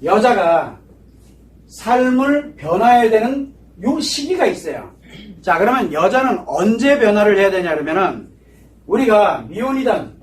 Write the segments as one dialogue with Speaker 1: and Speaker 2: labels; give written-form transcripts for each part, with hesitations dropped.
Speaker 1: 여자가 삶을 변화해야 되는 요 시기가 있어요. 자, 그러면 여자는 언제 변화를 해야 되냐 그러면은 우리가 미혼이든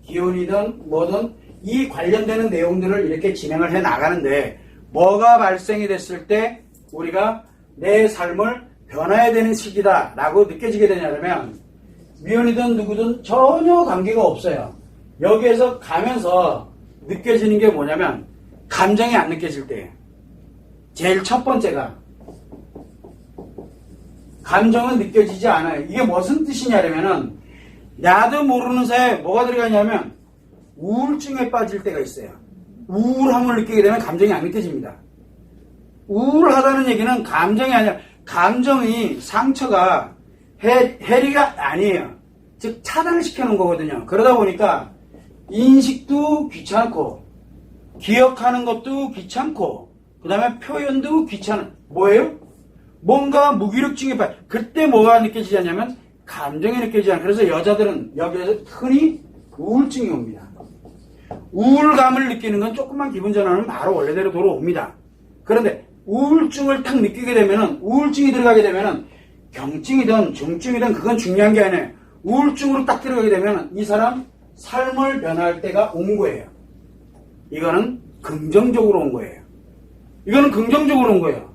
Speaker 1: 기혼이든 뭐든 이 관련되는 내용들을 이렇게 진행을 해 나가는데 뭐가 발생이 됐을 때 우리가 내 삶을 변화해야 되는 시기다 라고 느껴지게 되냐면 미혼이든 누구든 전혀 관계가 없어요. 여기에서 가면서 느껴지는 게 뭐냐면 감정이 안 느껴질 때예요. 제일 첫 번째가 감정은 느껴지지 않아요. 이게 무슨 뜻이냐면은 나도 모르는 사이에 뭐가 들어가냐면 우울증에 빠질 때가 있어요. 우울함을 느끼게 되면 감정이 안 느껴집니다. 우울하다는 얘기는 감정이 아니라 감정이 상처가 해리가 아니에요. 즉 차단을 시켜놓은 거거든요. 그러다 보니까 인식도 귀찮고 기억하는 것도 귀찮고 그 다음에 표현도 귀찮은 뭐예요? 뭔가 무기력증에 빠져. 그때 뭐가 느껴지지 않냐면 감정이 느껴지지 않아요. 그래서 여자들은 여기에서 흔히 우울증이 옵니다. 우울감을 느끼는 건 조금만 기분 전환하면 바로 원래대로 돌아옵니다. 그런데 우울증을 딱 느끼게 되면은 우울증이 들어가게 되면은 경증이든 중증이든 그건 중요한 게 아니에요. 우울증으로 딱 들어가게 되면은 이 사람 삶을 변화할 때가 온 거예요. 이거는 긍정적으로 온 거예요. 이거는 긍정적으로 온 거예요.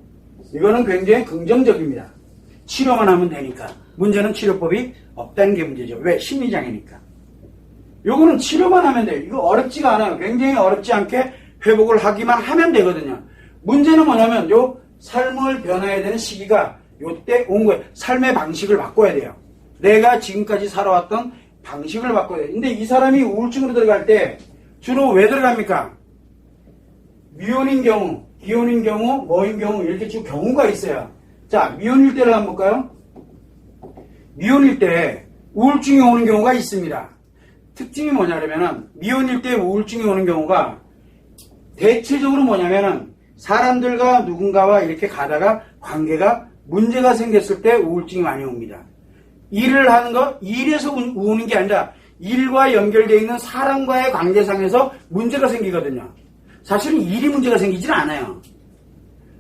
Speaker 1: 이거는 굉장히 긍정적입니다. 치료만 하면 되니까. 문제는 치료법이 없다는 게 문제죠. 왜? 심리장애니까. 요거는 치료만 하면 돼요. 이거 어렵지가 않아요. 굉장히 어렵지 않게 회복을 하기만 하면 되거든요. 문제는 뭐냐면 요 삶을 변화해야 되는 시기가 요때 온 거예요. 삶의 방식을 바꿔야 돼요. 내가 지금까지 살아왔던 방식을 바꿔야 돼요. 근데 이 사람이 우울증으로 들어갈 때 주로 왜 들어갑니까? 미혼인 경우, 기혼인 경우, 뭐인 경우 이렇게 쭉 경우가 있어요. 자, 미혼일 때를 한번 볼까요? 미혼일 때 우울증이 오는 경우가 있습니다. 특징이 뭐냐면은 미혼일 때 우울증이 오는 경우가 대체적으로 뭐냐면은 사람들과 누군가와 이렇게 가다가 관계가 문제가 생겼을 때 우울증이 많이 옵니다. 일을 하는 거, 일에서 우는 게 아니라 일과 연결되어 있는 사람과의 관계상에서 문제가 생기거든요. 사실은 일이 문제가 생기질 않아요.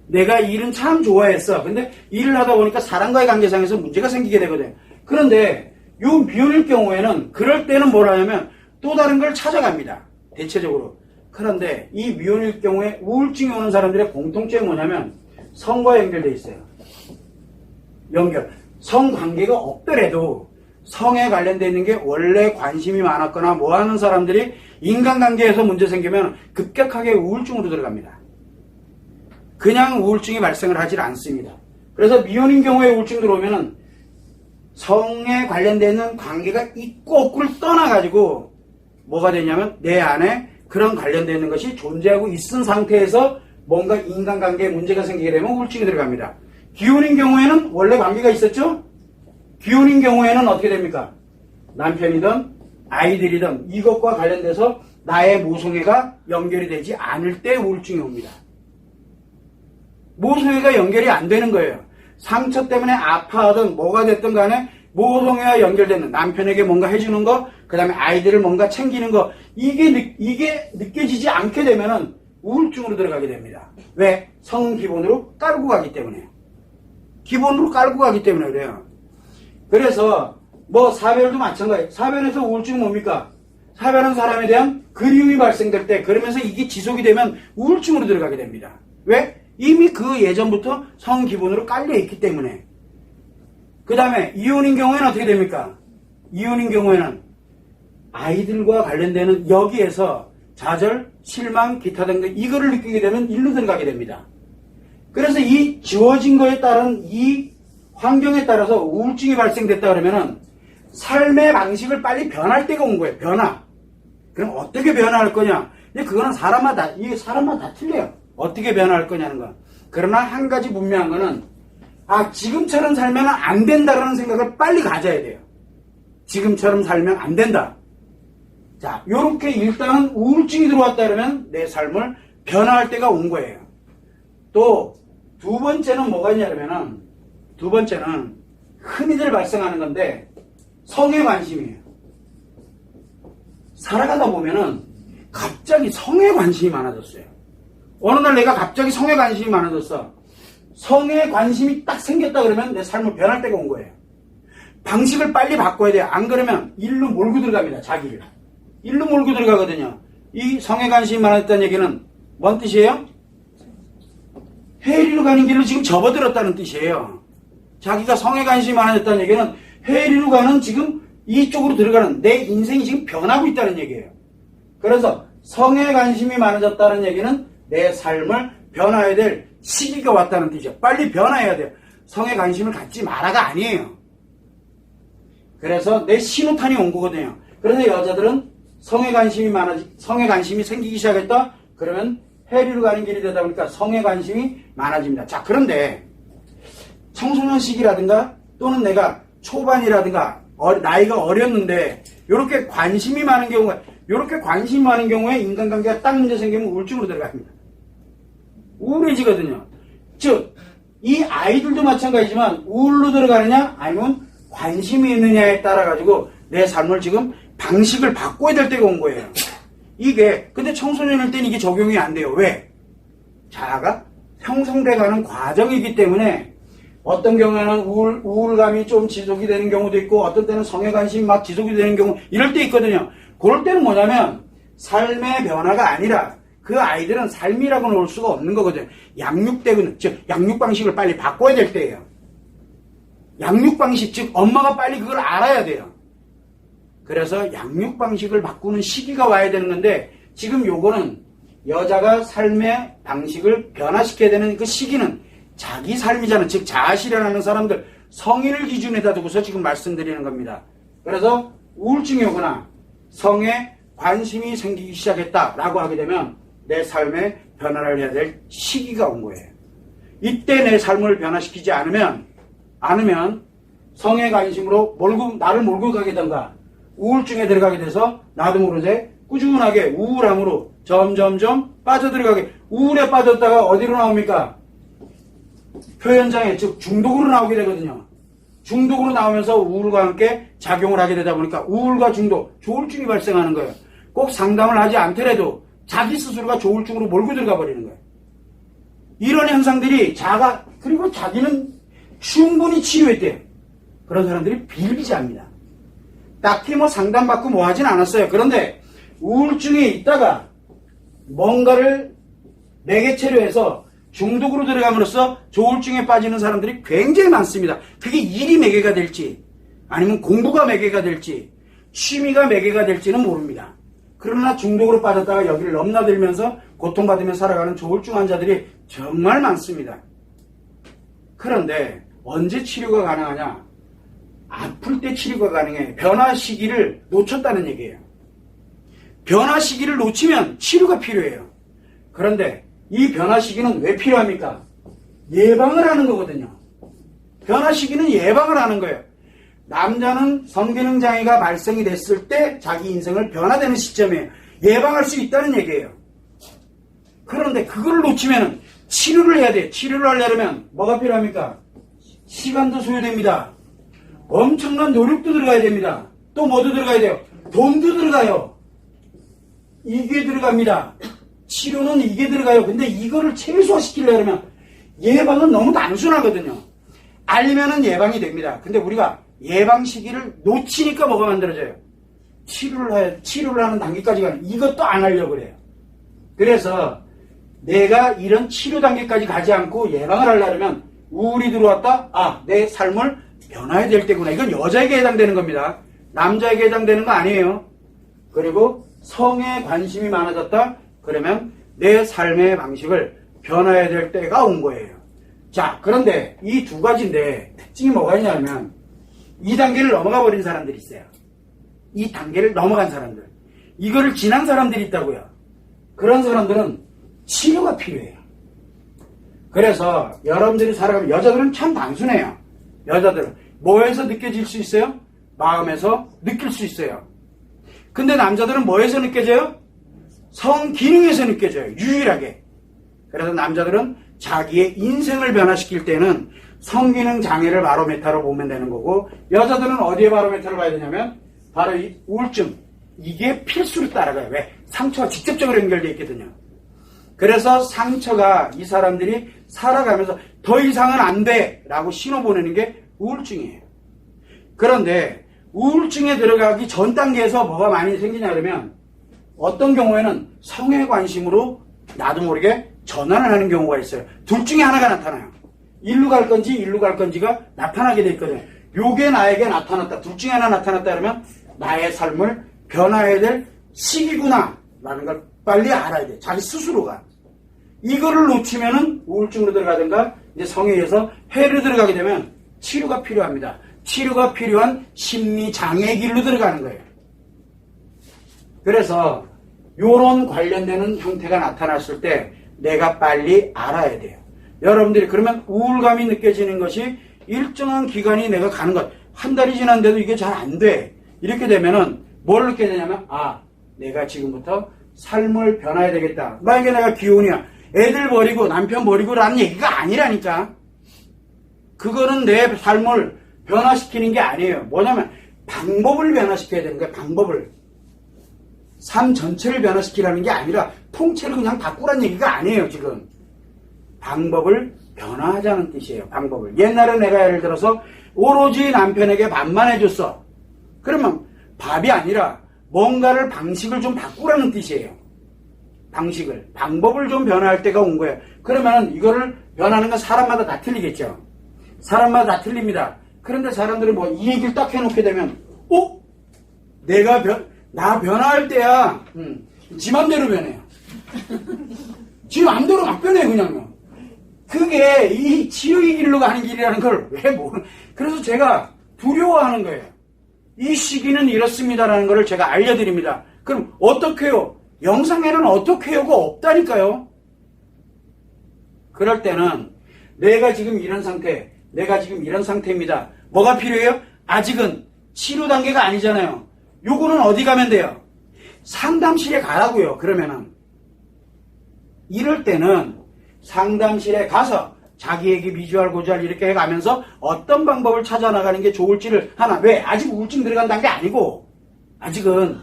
Speaker 1: 내가 일은 참 좋아했어. 근데 일을 하다 보니까 사람과의 관계상에서 문제가 생기게 되거든요. 그런데 요 미혼일 경우에는 그럴 때는 뭘 하냐면 또 다른 걸 찾아갑니다. 대체적으로. 그런데 이 미혼일 경우에 우울증이 오는 사람들의 공통점이 뭐냐면 성과 연결되어 있어요. 연결. 성관계가 없더라도 성에 관련되어 있는 게 원래 관심이 많았거나 뭐 하는 사람들이 인간관계에서 문제 생기면 급격하게 우울증으로 들어갑니다. 그냥 우울증이 발생을 하질 않습니다. 그래서 미혼인 경우에 우울증 들어오면은 성에 관련되어 있는 관계가 있고 없고를 떠나가지고 뭐가 되냐면 내 안에 그런 관련되어 있는 것이 존재하고 있은 상태에서 뭔가 인간관계에 문제가 생기게 되면 우울증이 들어갑니다. 기혼인 경우에는 원래 관계가 있었죠? 기혼인 경우에는 어떻게 됩니까? 남편이든 아이들이든 이것과 관련돼서 나의 모성애가 연결이 되지 않을 때 우울증이 옵니다. 모성애가 연결이 안 되는 거예요. 상처 때문에 아파하든 뭐가 됐든 간에 모성애와 연결되는 남편에게 뭔가 해주는 거, 그 다음에 아이들을 뭔가 챙기는 거, 이게 느껴지지 않게 되면은 우울증으로 들어가게 됩니다. 왜? 성 기본으로 깔고 가기 때문에. 기본으로 깔고 가기 때문에 그래요. 그래서 뭐 사별도 마찬가지예요. 사별에서 우울증은 뭡니까? 사별한 사람에 대한 그리움이 발생될 때 그러면서 이게 지속이 되면 우울증으로 들어가게 됩니다. 왜? 이미 그 예전부터 성 기본으로 깔려 있기 때문에. 그 다음에 이혼인 경우에는 어떻게 됩니까? 이혼인 경우에는 아이들과 관련되는 여기에서 좌절, 실망, 기타 등등 이거를 느끼게 되면 일로 들어가게 됩니다. 그래서 이 지워진 거에 따른 이 환경에 따라서 우울증이 발생됐다 그러면은 삶의 방식을 빨리 변할 때가 온 거예요. 변화. 그럼 어떻게 변화할 거냐? 근데 그거는 사람마다 다 틀려요. 어떻게 변화할 거냐는 거. 그러나 한 가지 분명한 거는 지금처럼 살면 안 된다라는 생각을 빨리 가져야 돼요. 지금처럼 살면 안 된다. 자, 요렇게 일단은 우울증이 들어왔다 그러면 내 삶을 변화할 때가 온 거예요. 또 두 번째는 뭐가 있냐면은 두 번째는 흔히들 발생하는 건데 성에 관심이에요. 살아가다 보면은 갑자기 성에 관심이 많아졌어요. 어느 날 내가 갑자기 성에 관심이 많아졌어. 성에 관심이 딱 생겼다 그러면 내 삶을 변할 때가 온 거예요. 방식을 빨리 바꿔야 돼요. 안 그러면 일로 몰고 들어갑니다. 자기를. 일로 몰고 들어가거든요. 이 성에 관심이 많아졌다는 얘기는 뭔 뜻이에요? 해리로 가는 길을 지금 접어들었다는 뜻이에요. 자기가 성에 관심이 많아졌다는 얘기는 해리로 가는 지금 이쪽으로 들어가는 내 인생이 지금 변하고 있다는 얘기예요. 그래서 성에 관심이 많아졌다는 얘기는 내 삶을 변화해야 될 시기가 왔다는 뜻이에요. 빨리 변화해야 돼요. 성에 관심을 갖지 마라가 아니에요. 그래서 내 신호탄이 온 거거든요. 그래서 여자들은 성에 관심이 생기기 시작했다? 그러면 해리로 가는 길이 되다 보니까 성에 관심이 많아집니다. 자, 그런데 청소년 시기라든가 또는 내가 초반이라든가 나이가 어렸는데 이렇게 관심이 많은 경우에 인간관계가 딱 문제 생기면 우울증으로 들어갑니다. 우울해지거든요. 즉, 이 아이들도 마찬가지지만 우울로 들어가느냐 아니면 관심이 있느냐에 따라 가지고 내 삶을 지금 방식을 바꿔야 될 때가 온 거예요. 근데 청소년일 때는 이게 적용이 안 돼요. 왜? 자아가 형성돼가는 과정이기 때문에 어떤 경우에는 우울감이 좀 지속이 되는 경우도 있고 어떤 때는 성에 관심이 막 지속이 되는 경우 이럴 때 있거든요. 그럴 때는 뭐냐면 삶의 변화가 아니라 그 아이들은 삶이라고는 올 수가 없는 거거든요. 즉 양육 방식을 빨리 바꿔야 될 때예요. 양육 방식, 즉 엄마가 빨리 그걸 알아야 돼요. 그래서 양육 방식을 바꾸는 시기가 와야 되는 건데 지금 요거는 여자가 삶의 방식을 변화시켜야 되는 그 시기는 자기 삶이잖아요. 즉 자아실현하는 사람들 성인을 기준에다 두고서 지금 말씀드리는 겁니다. 그래서 우울증이 오거나 성에 관심이 생기기 시작했다라고 하게 되면 내 삶에 변화를 해야 될 시기가 온 거예요. 이때 내 삶을 변화시키지 않으면 성에 관심으로 나를 몰고 가게 된다. 우울증에 들어가게 돼서 나도 모르게 꾸준하게 우울함으로 점점점 빠져들어가게 우울에 빠졌다가 어디로 나옵니까? 표현장애 즉 중독으로 나오게 되거든요. 중독으로 나오면서 우울과 함께 작용을 하게 되다 보니까 우울과 중독, 조울증이 발생하는 거예요. 꼭 상담을 하지 않더라도 자기 스스로가 조울증으로 몰고 들어가 버리는 거예요. 이런 현상들이 그리고 자기는 충분히 치료했대요. 그런 사람들이 비일비재합니다. 딱히 상담받고 뭐 하진 않았어요. 그런데 우울증에 있다가 뭔가를 매개체로 해서 중독으로 들어감으로써 조울증에 빠지는 사람들이 굉장히 많습니다. 그게 일이 매개가 될지 아니면 공부가 매개가 될지 취미가 매개가 될지는 모릅니다. 그러나 중독으로 빠졌다가 여기를 넘나들면서 고통받으며 살아가는 조울증 환자들이 정말 많습니다. 그런데 언제 치료가 가능하냐? 아플 때 치료가 가능해. 변화 시기를 놓쳤다는 얘기예요. 변화 시기를 놓치면 치료가 필요해요. 그런데 이 변화 시기는 왜 필요합니까? 예방을 하는 거거든요. 변화 시기는 예방을 하는 거예요. 남자는 성기능 장애가 발생이 됐을 때 자기 인생을 변화되는 시점이에요. 예방할 수 있다는 얘기예요. 그런데 그걸 놓치면 치료를 해야 돼요. 치료를 하려면 뭐가 필요합니까? 시간도 소요됩니다. 엄청난 노력도 들어가야 됩니다. 또 뭐도 들어가야 돼요? 돈도 들어가요. 이게 들어갑니다. 치료는 이게 들어가요. 근데 이거를 최소화시키려면 예방은 너무 단순하거든요. 알면은 예방이 됩니다. 근데 우리가 예방 시기를 놓치니까 뭐가 만들어져요? 치료를 하는 단계까지 가는 이것도 안 하려고 그래요. 그래서 내가 이런 치료 단계까지 가지 않고 예방을 하려면 우울이 들어왔다? 내 삶을 변화해야 될 때구나. 이건 여자에게 해당되는 겁니다. 남자에게 해당되는 거 아니에요. 그리고 성에 관심이 많아졌다? 그러면 내 삶의 방식을 변화해야 될 때가 온 거예요. 자, 그런데 이 두 가지인데 특징이 뭐가 있냐면 이 단계를 넘어가 버린 사람들이 있어요. 이 단계를 넘어간 사람들. 이거를 지난 사람들이 있다고요. 그런 사람들은 치료가 필요해요. 그래서 여러분들이 살아가면 여자들은 참 단순해요. 여자들은 뭐에서 느껴질 수 있어요? 마음에서 느낄 수 있어요. 근데 남자들은 뭐에서 느껴져요? 성기능에서 느껴져요. 유일하게. 그래서 남자들은 자기의 인생을 변화시킬 때는 성기능 장애를 바로메타로 보면 되는 거고 여자들은 어디에 바로메타를 봐야 되냐면 바로 이 우울증, 이게 필수로 따라가요. 왜? 상처가 직접적으로 연결되어 있거든요. 그래서 상처가 이 사람들이 살아가면서 더 이상은 안 돼! 라고 신호 보내는 게 우울증이에요. 그런데 우울증에 들어가기 전 단계에서 뭐가 많이 생기냐 그러면 어떤 경우에는 성에 관심으로 나도 모르게 전환을 하는 경우가 있어요. 둘 중에 하나가 나타나요. 일로 갈 건지 일로 갈 건지가 나타나게 돼 있거든요. 요게 나에게 나타났다. 둘 중에 하나 나타났다 그러면 나의 삶을 변화해야 될 시기구나 라는 걸 빨리 알아야 돼. 자기 스스로가. 이거를 놓치면은 우울증으로 들어가든가 이제 성에 의해서 해로 들어가게 되면 치료가 필요합니다. 치료가 필요한 심리장애 길로 들어가는 거예요. 그래서 요런 관련되는 형태가 나타났을 때 내가 빨리 알아야 돼요. 여러분들이 그러면 우울감이 느껴지는 것이 일정한 기간이 내가 가는 것. 한 달이 지났는데도 이게 잘 안 돼. 이렇게 되면은 뭘 느끼게 되냐면 내가 지금부터 삶을 변화해야 되겠다. 만약에 내가 기혼이야. 애들 버리고 남편 버리고 라는 얘기가 아니라니까. 그거는 내 삶을 변화시키는 게 아니에요. 뭐냐면 방법을 변화시켜야 되는 거예요. 방법을. 삶 전체를 변화시키라는 게 아니라 통째로 그냥 바꾸라는 얘기가 아니에요. 지금. 방법을 변화하자는 뜻이에요. 방법을. 옛날에 내가 예를 들어서 오로지 남편에게 밥만 해줬어. 그러면 밥이 아니라 뭔가를 방식을 좀 바꾸라는 뜻이에요. 방식을. 방법을 좀 변화할 때가 온 거예요. 그러면 이거를 변하는 건 사람마다 다 틀리겠죠. 사람마다 다 틀립니다. 그런데 사람들은 뭐 이 얘기를 딱 해놓게 되면 나 변화할 때야 지 맘대로 변해요. 지 맘대로 막 변해요. 그냥요. 그게 이 치유의 길로 가는 길이라는 걸 왜 모르는. 그래서 제가 두려워하는 거예요. 이 시기는 이렇습니다라는 걸 제가 알려드립니다. 그럼 어떻게 해요? 영상에는 어떻게 해요가 없다니까요. 그럴 때는 내가 지금 이런 상태입니다. 뭐가 필요해요? 아직은 치료 단계가 아니잖아요. 요거는 어디 가면 돼요? 상담실에 가라고요. 그러면은 이럴 때는 상담실에 가서 자기에게 비주얼 고주얼 이렇게 해가면서 어떤 방법을 찾아나가는 게 좋을지를 하나. 왜? 아직 우울증 들어간 단계 아니고 아직은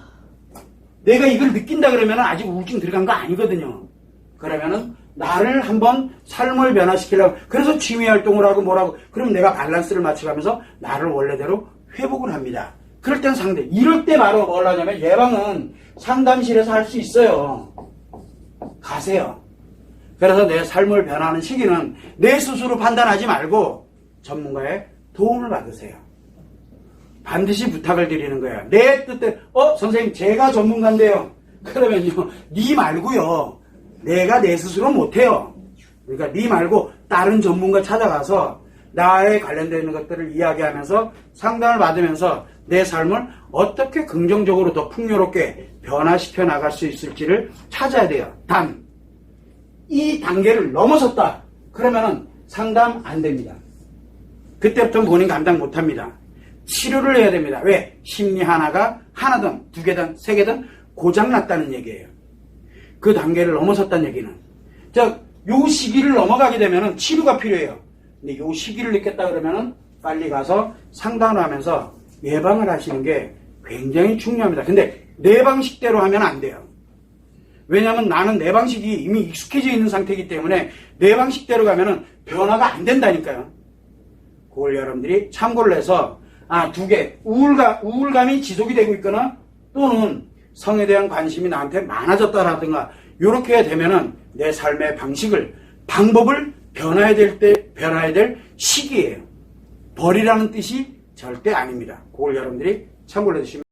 Speaker 1: 내가 이걸 느낀다 그러면 아직 우울증 들어간 거 아니거든요. 그러면은 나를 한번 삶을 변화시키려고. 그래서 취미활동을 하고 뭐라고. 그럼 내가 밸런스를 맞춰가면서 나를 원래대로 회복을 합니다. 그럴 땐 이럴 때 바로 뭘 하냐면 예방은 상담실에서 할 수 있어요. 가세요. 그래서 내 삶을 변화하는 시기는 내 스스로 판단하지 말고 전문가의 도움을 받으세요. 반드시 부탁을 드리는 거예요. 내 뜻대로 선생님 제가 전문가인데요. 그러면요. 네 말고요. 내가 내 스스로 못해요. 그러니까 네 말고 다른 전문가 찾아가서 나에 관련되는 것들을 이야기하면서 상담을 받으면서 내 삶을 어떻게 긍정적으로 더 풍요롭게 변화시켜 나갈 수 있을지를 찾아야 돼요. 단 이 단계를 넘어섰다. 그러면은 상담 안 됩니다. 그때부터는 본인 감당 못합니다. 치료를 해야 됩니다. 왜? 심리 하나가 하나든 두 개든 세 개든 고장났다는 얘기예요. 그 단계를 넘어섰다는 얘기는. 요 시기를 넘어가게 되면은 치료가 필요해요. 근데 요 시기를 느꼈다 그러면은 빨리 가서 상담을 하면서 예방을 하시는 게 굉장히 중요합니다. 근데 내 방식대로 하면 안 돼요. 왜냐하면 나는 내 방식이 이미 익숙해져 있는 상태이기 때문에 내 방식대로 가면은 변화가 안 된다니까요. 그걸 여러분들이 참고를 해서 두 개. 우울감이 지속이 되고 있거나 또는 성에 대한 관심이 나한테 많아졌다라든가 이렇게 되면은 내 삶의 방법을 변화해야 될 시기예요. 버리라는 뜻이 절대 아닙니다. 그걸 여러분들이 참고를 해주시면